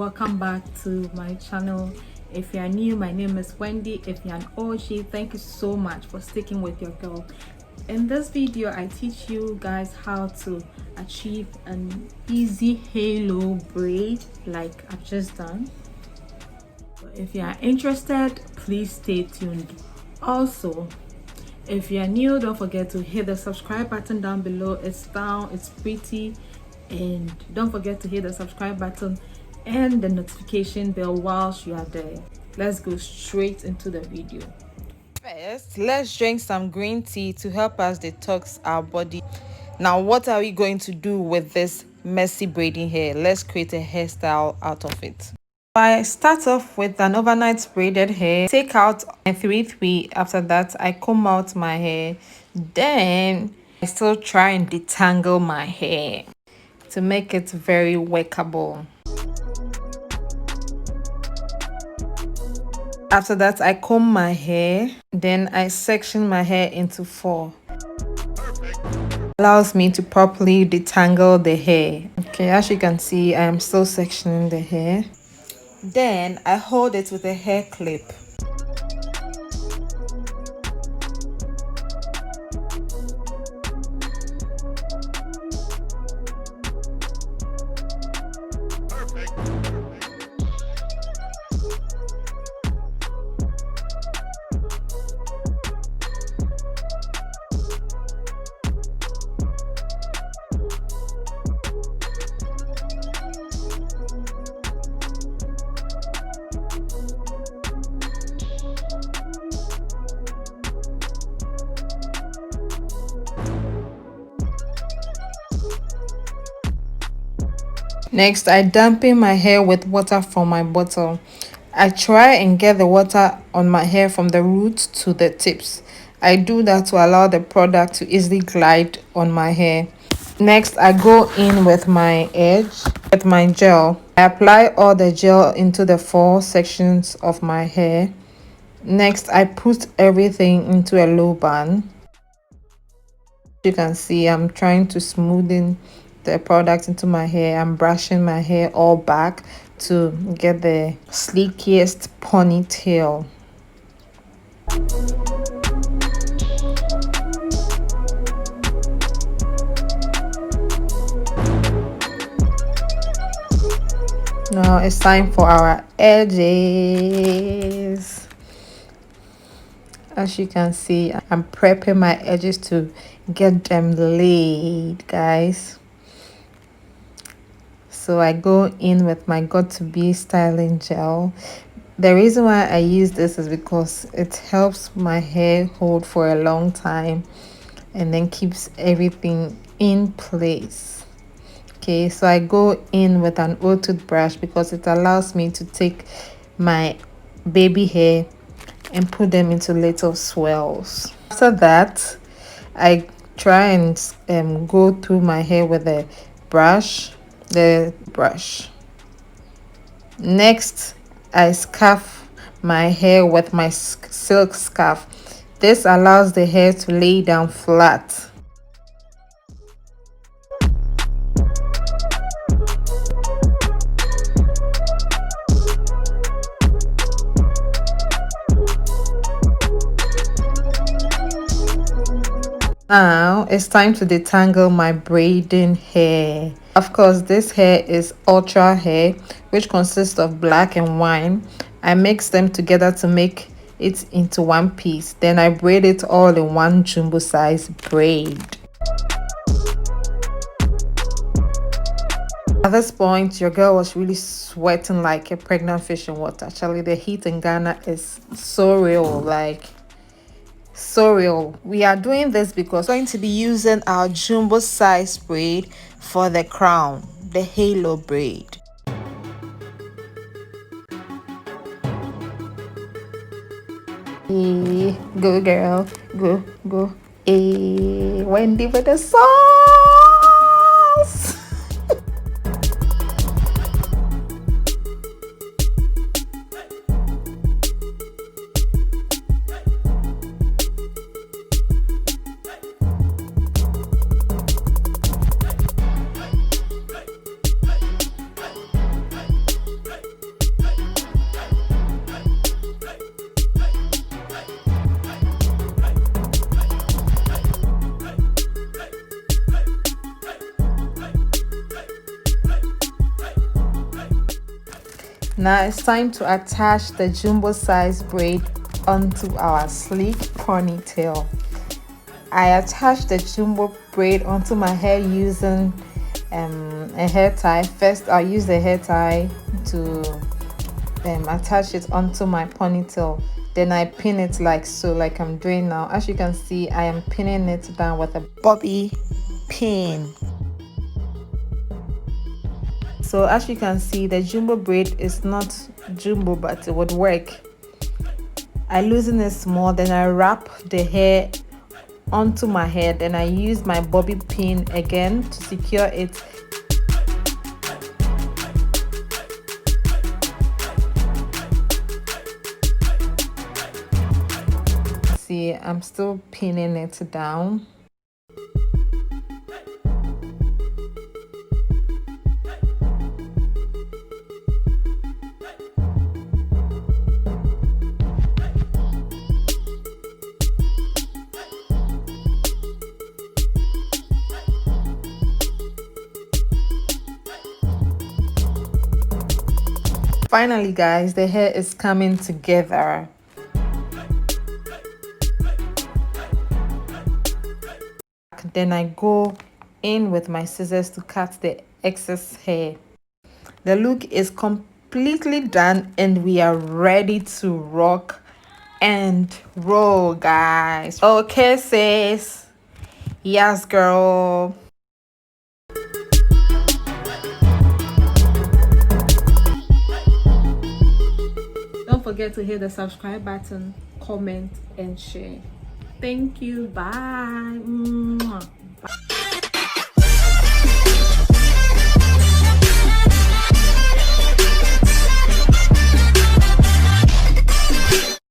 welcome back to my channel. If you are new, my name is Wendy. If you're an OG, thank you so much for sticking with your girl. In this video, I teach you guys how to achieve an easy halo braid like I've just done. So if you are interested, please stay tuned. Also, if you are new, don't forget to hit the subscribe button down below. It's pretty, and don't forget to hit the subscribe button and the notification bell whilst you are there. Let's go straight into the video. First, let's drink some green tea to help us detox our body. Now, what are we going to do with this messy braiding hair? Let's create a hairstyle out of it. I start off with an overnight braided hair. Take out my 3-3. After that, I comb out my hair. Then I still try and detangle my hair to make it very workable. After that, I comb my hair. Then I section my hair into 4. Allows me to properly detangle the hair. Okay, as you can see, I am still sectioning the hair. Then I hold it with a hair clip. Next, I dampen my hair with water from my bottle. I try and get the water on my hair from the roots to the tips. I do that to allow the product to easily glide on my hair. Next, I go in with my edge with my gel. I apply all the gel into the 4 sections of my hair. Next, I put everything into a low bun. You can see I'm trying to smoothen the product into my hair. I'm brushing my hair all back to get the sleekest ponytail. Now it's time for our edges. As you can see, I'm prepping my edges to get them laid, guys. So I go in with my got2b styling gel. The reason why I use this is because it helps my hair hold for a long time and then keeps everything in place. Okay, so I go in with an old toothbrush because it allows me to take my baby hair and put them into little swirls. After that, I try and go through my hair with the brush. Next, I scarf my hair with my silk scarf. This allows the hair to lay down flat. Now it's time to detangle my braiding hair. Of course, this hair is ultra hair, which consists of black and white. I mix them together to make it into one piece. Then I braid it all in one jumbo size braid. At this point, your girl was really sweating like a pregnant fish in water. Actually, the heat in Ghana is so real, so real. We are doing this because we're going to be using our jumbo size braid for the crown, the halo braid. Hey, go girl, go. Hey, Wendy with the sauce. Now it's time to attach the jumbo size braid onto our sleek ponytail. I attached the jumbo braid onto my hair using a hair tie. First I'll use the hair tie to attach it onto my ponytail. Then I pin it like so, like I'm doing now. As you can see, I am pinning it down with a bobby pin. So as you can see, the jumbo braid is not jumbo, but it would work. I loosen it small, then I wrap the hair onto my head, and I use my bobby pin again to secure it. See, I'm still pinning it down. Finally, guys, the hair is coming together. Then I go in with my scissors to cut the excess hair. The look is completely done and we are ready to rock and roll, guys. Okay, sis. Yes, girl. Don't forget to hit the subscribe button, comment, and share. Thank you. Bye. Mwah. Bye.